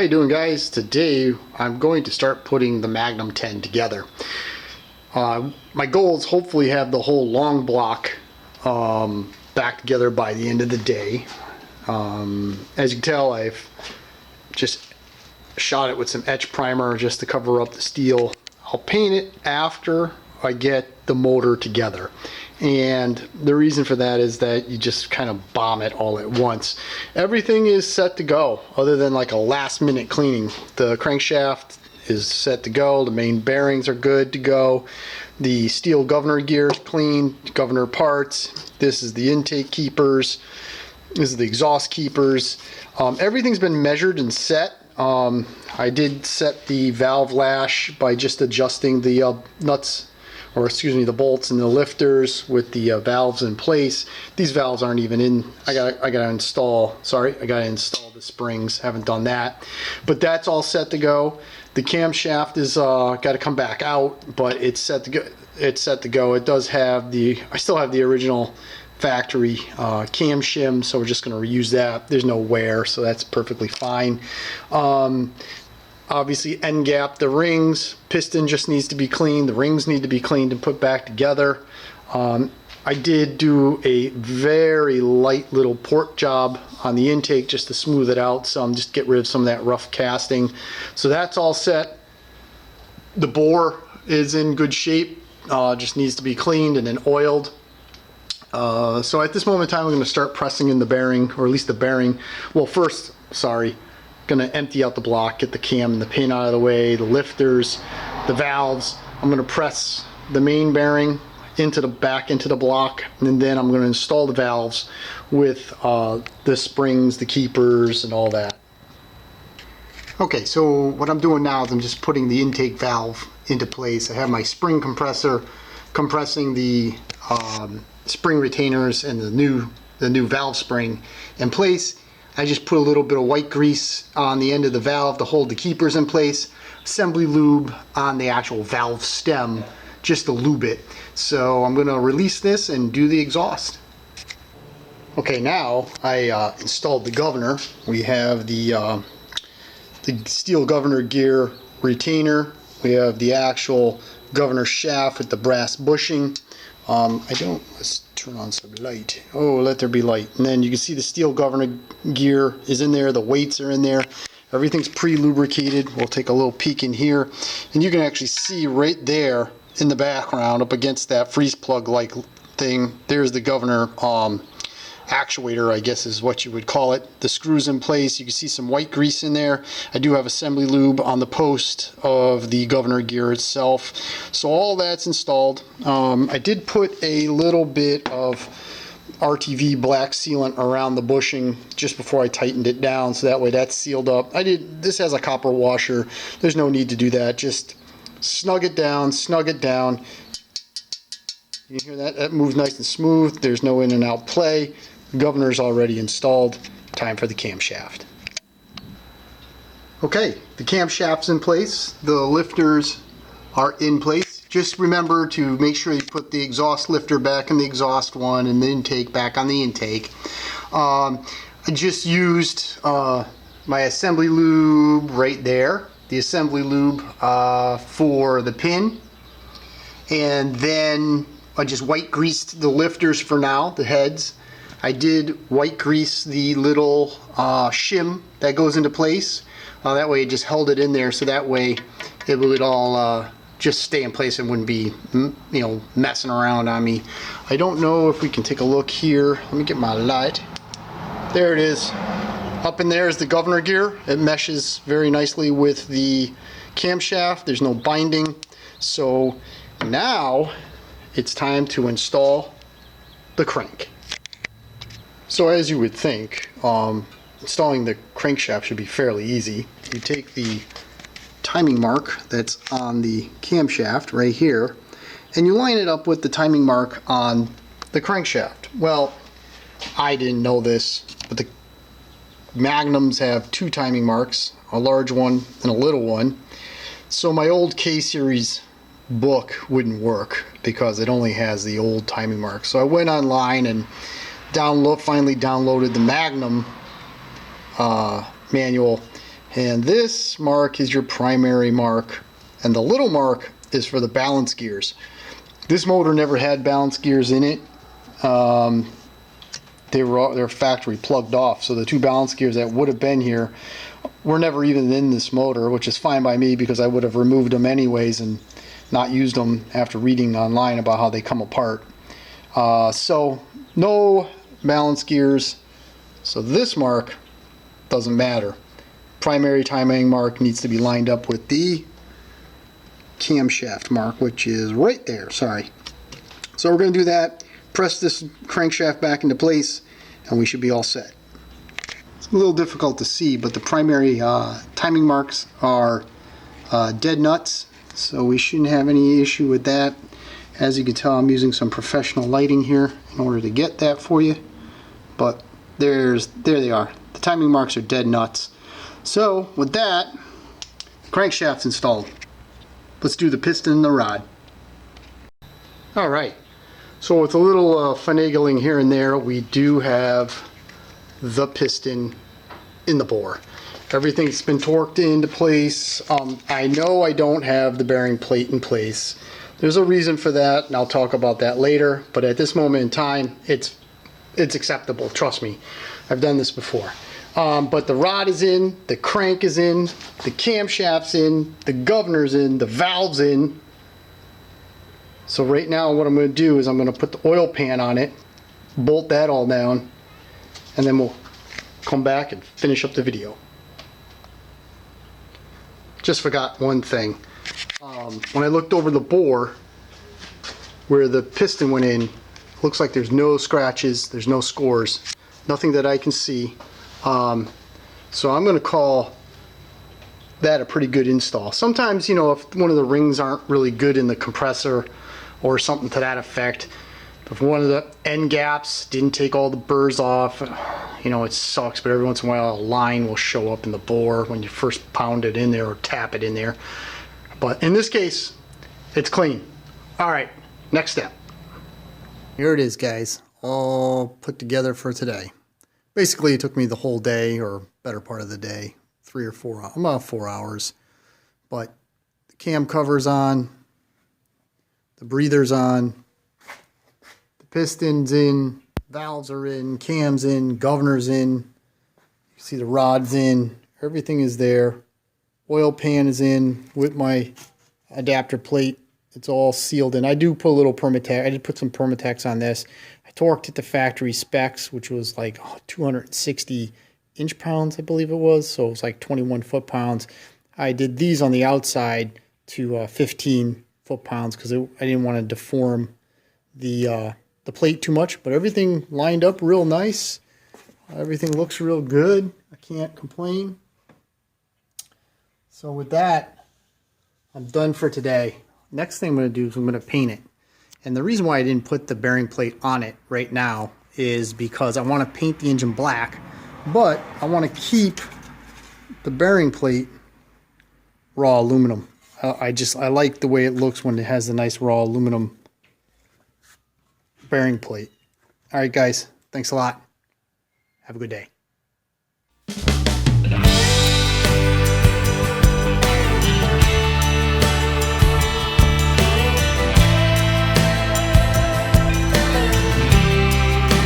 you doing, guys? Today I'm going to start putting the Magnum 10 together. My goal is hopefully have the whole long block back together by the end of the day. As you can tell, I've just shot it with some etch primer just to cover up the steel. I'll paint it after I get the motor together, and the reason for that is that you just kind of bomb it all at once. Everything is set to go other than like a last minute cleaning. The crankshaft is set to go, the main bearings are good to go, the steel governor gear is clean, governor parts, this is the intake keepers, this is the exhaust keepers. Everything's been measured and set. I did set the valve lash by just adjusting the nuts, or excuse me, the bolts and the lifters with the valves in place. These valves aren't even in. I gotta install the springs. Haven't done that, but that's all set to go. The camshaft is got to come back out, but it's set to go. It does have I still have the original factory cam shim, so we're just going to reuse that. There's no wear, so that's perfectly fine. Obviously end gap the rings, piston just needs to be cleaned, the rings need to be cleaned and put back together. I did do a very light little port job on the intake just to smooth it out, just get rid of some of that rough casting. So that's all set. The bore is in good shape, just needs to be cleaned and then oiled. So at this moment in time, I'm going to start pressing in the bearing, or at least the bearing. Well, first, going to empty out the block, get the cam and the pin out of the way, the lifters, the valves. I'm going to press the main bearing into the block, and then I'm going to install the valves with the springs, the keepers, and all that. Okay, so what I'm doing now is I'm just putting the intake valve into place. I have my spring compressor compressing the spring retainers and the new valve spring in place. I just put a little bit of white grease on the end of the valve to hold the keepers in place, assembly lube on the actual valve stem just to lube it. So I'm going to release this and do the exhaust. Okay, now I installed the governor. We have the steel governor gear retainer. We have the actual governor shaft with the brass bushing. Let's turn on some light. Oh, let there be light. And then you can see the steel governor gear is in there, the weights are in there, everything's pre-lubricated. We'll take a little peek in here, and you can actually see right there in the background up against that freeze plug like thing, there's the governor actuator, I guess is what you would call it. The screws in place. You can see some white grease in there. I do have assembly lube on the post of the governor gear itself. So all that's installed. I did put a little bit of RTV black sealant around the bushing just before I tightened it down, so that way that's sealed up. This has a copper washer. There's no need to do that. Just snug it down, snug it down. You can hear that? That moves nice and smooth. There's no in and out play. Governor's already installed. Time for the camshaft. Okay, the camshaft's in place. The lifters are in place. Just remember to make sure you put the exhaust lifter back in the exhaust one and the intake back on the intake. I just used my assembly lube right there. The assembly lube for the pin. And then I just white greased the lifters for now, the heads. I did white grease the little shim that goes into place. That way it just held it in there, so that way it would all just stay in place and wouldn't be, messing around on me. I don't know if we can take a look here. Let me get my light. There it is. Up in there is the governor gear. It meshes very nicely with the camshaft. There's no binding. So now it's time to install the crank. So as you would think, installing the crankshaft should be fairly easy. You take the timing mark that's on the camshaft right here, and you line it up with the timing mark on the crankshaft. Well, I didn't know this, but the Magnums have two timing marks, a large one and a little one. So my old K-series book wouldn't work because it only has the old timing mark. So I went online and finally downloaded the Magnum manual, And this mark is your primary mark, and the little mark is for the balance gears. This motor never had balance gears in it. They're factory plugged off, so the two balance gears that would have been here were never even in this motor, which is fine by me because I would have removed them anyways and not used them after reading online about how they come apart. So no balance gears, so this mark doesn't matter. Primary timing mark needs to be lined up with the camshaft mark, which is right there. Sorry. So we're going to do that, press this crankshaft back into place, and we should be all set. It's a little difficult to see, but the primary timing marks are dead nuts, so we shouldn't have any issue with that. As you can tell, I'm using some professional lighting here in order to get that for you, but there they are. The timing marks are dead nuts. So with that, crankshaft's installed. Let's do the piston and the rod. Alright, so with a little finagling here and there, we do have the piston in the bore. Everything's been torqued into place. I know I don't have the bearing plate in place. There's a reason for that, and I'll talk about that later, but at this moment in time, it's acceptable, trust me. I've done this before. But the rod is in, the crank is in, the camshaft's in, the governor's in, the valve's in. So right now what I'm going to do is I'm going to put the oil pan on it, bolt that all down, and then we'll come back and finish up the video. Just forgot one thing. When I looked over the bore where the piston went in, looks like there's no scratches, there's no scores, nothing that I can see. So I'm going to call that a pretty good install. Sometimes, you know, if one of the rings aren't really good in the compressor or something to that effect, if one of the end gaps didn't take all the burrs off, you know, it sucks, but every once in a while a line will show up in the bore when you first pound it in there or tap it in there. But in this case, it's clean. Alright, next step. Here it is, guys, all put together for today. Basically, it took me the whole day, or better part of the day, 3 or 4 hours, about 4 hours. But the cam cover's on, the breather's on, the piston's in, valves are in, cam's in, governor's in. You see the rod's in, everything is there. Oil pan is in with my adapter plate. It's all sealed in. I do put a little Permatex. I did put some Permatex on this. I torqued it to factory specs, which was like 260 inch-pounds, I believe it was. So it was like 21 foot-pounds. I did these on the outside to 15 foot-pounds because I didn't want to deform the plate too much. But everything lined up real nice. Everything looks real good. I can't complain. So with that, I'm done for today. Next thing I'm going to do is I'm going to paint it. And the reason why I didn't put the bearing plate on it right now is because I want to paint the engine black, but I want to keep the bearing plate raw aluminum. I like the way it looks when it has the nice raw aluminum bearing plate. All right, guys, thanks a lot. Have a good day.